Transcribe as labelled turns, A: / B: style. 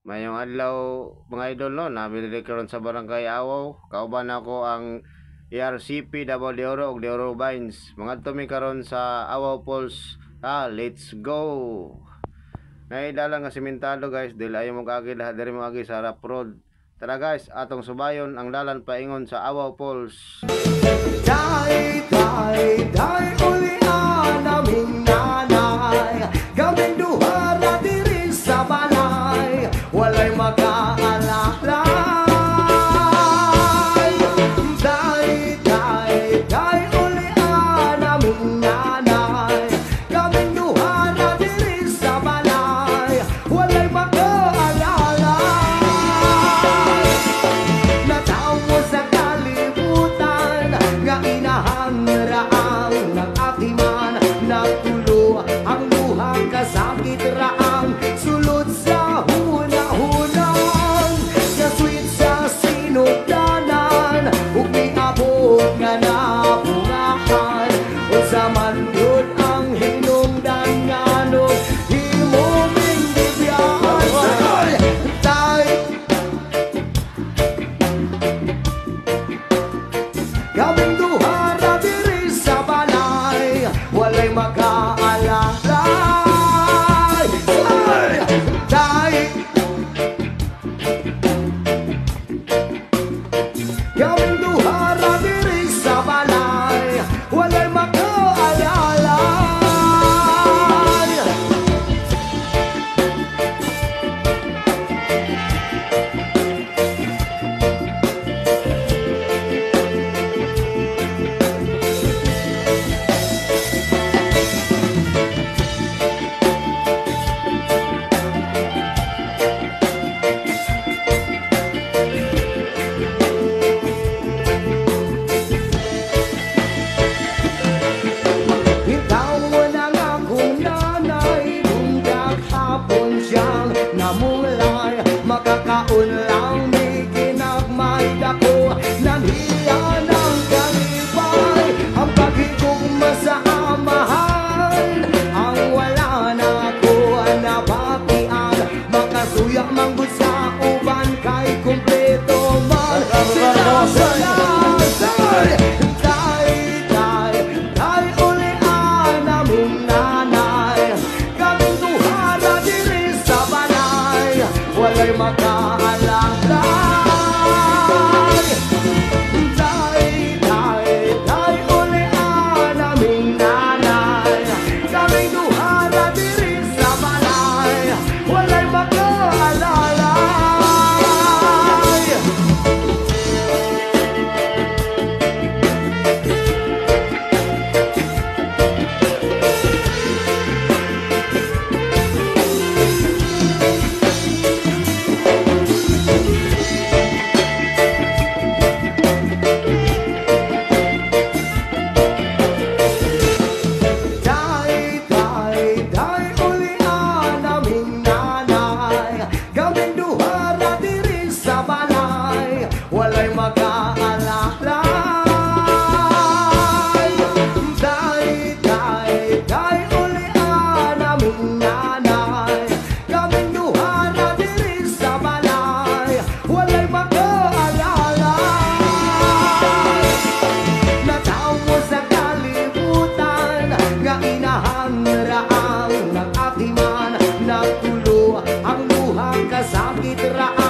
A: Mayong adlaw mga idol no, nabili karon sa Barangay Awaw. Kauban ako ang ERCP Davao de Oro ug de Oro Vines. Mga tumi karon sa Awaw Falls. Let's go. Naidala nga simentado guys, dili ayo mo kagi lahat diri mo agi sa rough road. Tara guys, atong subayon ang dalan paingon sa Awaw Falls.
B: Dai, dai, dai, ulian naming nanay. Kaming duha ra diri sa balay, walay mag-aalalay. Dai, dai, dai, ulian naming nanay. Kaming duha ra diri sa balay, walay mag-aalalay. Natawo sa kalibutan nga inahangraang nag-atiman, nagtulo ang luhang kasakit raang sulod sa hunahunang kasweet sa sinugdanan ug miabot nga napungahan o sa manhud ang hinungdan nganong himuming bibiyaan. Tay kaming duha ra diri sa balay, walay mag-aalalay. Dai, kaming duha ra diri sa balay, walay mag-aalalay. Bitawan ang akong nanay, nung daghapon siyang namulay. Makakaon lang di kinagmay dako, nanhiya ng kalibay. Ang paghigugma sa amahan, ang wala na ako nabatian. Makasuya manggod sa uban kay kumpleto man sila sa lasay. Dai, dai, dai, ulian naming nanay. Kaming duha ra diri sa balay, walay mag-aalalay. Dai, dai, dai, ulian naming nanay. Kaming duha ra diri sa balay, walay mag-aalalay. Dai, dai, dai, ulian naming nanay. Kaming duha ra diri sa balay, walay mag-aalalay. Dai, dai, dai, ulian naming nanay. Kaming duha ra diri sa balay, walay mag-aalalay. Natawo sa kalibutan nga inahangraang nag-atiman, nagtulo ang luhang kasakit raang